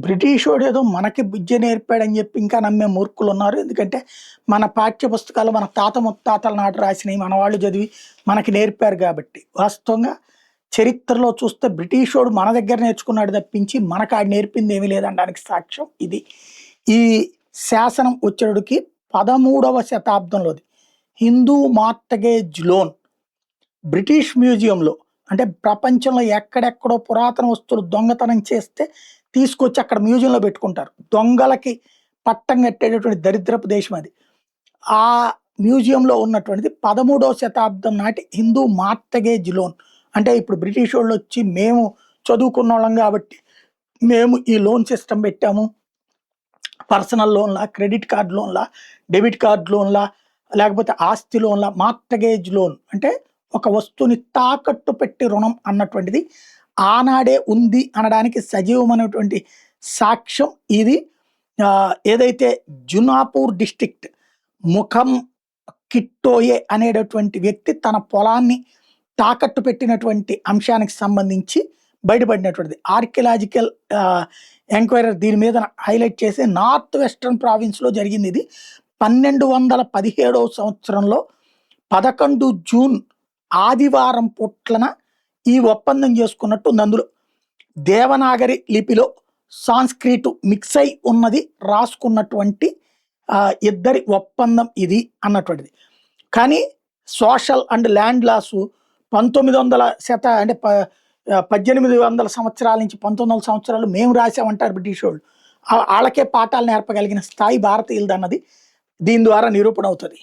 బ్రిటిషోడు ఏదో మనకి విద్య నేర్పాడని చెప్పి ఇంకా నమ్మే మూర్ఖులు ఉన్నారు. ఎందుకంటే మన పాఠ్య పుస్తకాలు మన తాత ముత్తాతల నాటి రాసినవి మన వాళ్ళు చదివి మనకి నేర్పారు కాబట్టి. వాస్తవంగా చరిత్రలో చూస్తే బ్రిటిషోడు మన దగ్గర నేర్చుకున్నాడు తప్పించి మనకు ఆడు నేర్పింది ఏమీ లేదనడానికి సాక్ష్యం ఇది. ఈ శాసనం వచ్చేటికి 13వ శతాబ్దంలోది. హిందూ మార్టగేజ్ లోన్ బ్రిటిష్ మ్యూజియంలో, అంటే ప్రపంచంలో ఎక్కడెక్కడో పురాతన వస్తువులు దొంగతనం చేస్తే తీసుకొచ్చి అక్కడ మ్యూజియంలో పెట్టుకుంటారు. దొంగలకి పట్టం కట్టేటటువంటి దరిద్రపు దేశం అది. ఆ మ్యూజియంలో ఉన్నటువంటిది 13వ శతాబ్దం నాటి హిందూ మార్టగేజ్ లోన్. అంటే ఇప్పుడు బ్రిటిష్ వాళ్ళు వచ్చి మేము చదువుకున్న వాళ్ళం కాబట్టి మేము ఈ లోన్ సిస్టమ్ పెట్టాము. పర్సనల్ లోన్లా, క్రెడిట్ కార్డ్ లోన్లా, డెబిట్ కార్డ్ లోన్లా, లేకపోతే ఆస్తి లోన్లా. మార్టగేజ్ లోన్ అంటే ఒక వస్తువుని తాకట్టు పెట్టి రుణం అన్నటువంటిది ఆనాడే ఉంది అనడానికి సజీవమైనటువంటి సాక్ష్యం ఇది. ఏదైతే జునాపూర్ డిస్ట్రిక్ట్ ముఖం కిట్టోయే అనేటటువంటి వ్యక్తి తన పొలాన్ని తాకట్టు పెట్టినటువంటి అంశానికి సంబంధించి బయటపడినటువంటిది. ఆర్కియలాజికల్ ఎంక్వైరర్ దీని మీద హైలైట్ చేసి నార్త్ వెస్టర్న్ ప్రావిన్స్లో జరిగింది ఇది. 1217వ సంవత్సరంలో 11 జూన్ ఆదివారం పుట్లన ఈ ఒప్పందం చేసుకున్నట్టు ఉంది. అందులో దేవనాగరి లిపిలో సాంస్క్రిట్ మిక్స్ అయి ఉన్నది రాసుకున్నటువంటి ఇద్దరి ఒప్పందం ఇది అన్నటువంటిది. కానీ సోషల్ అండ్ ల్యాండ్ లాసు 1900 అంటే 1800 సంవత్సరాల నుంచి 1900 సంవత్సరాలు మేము రాసామంటారు బ్రిటిష్ వాళ్ళు. వాళ్ళకే పాఠాలు నేర్పగలిగిన స్థాయి భారతీయులది అన్నది దీని ద్వారా నిరూపణ అవుతుంది.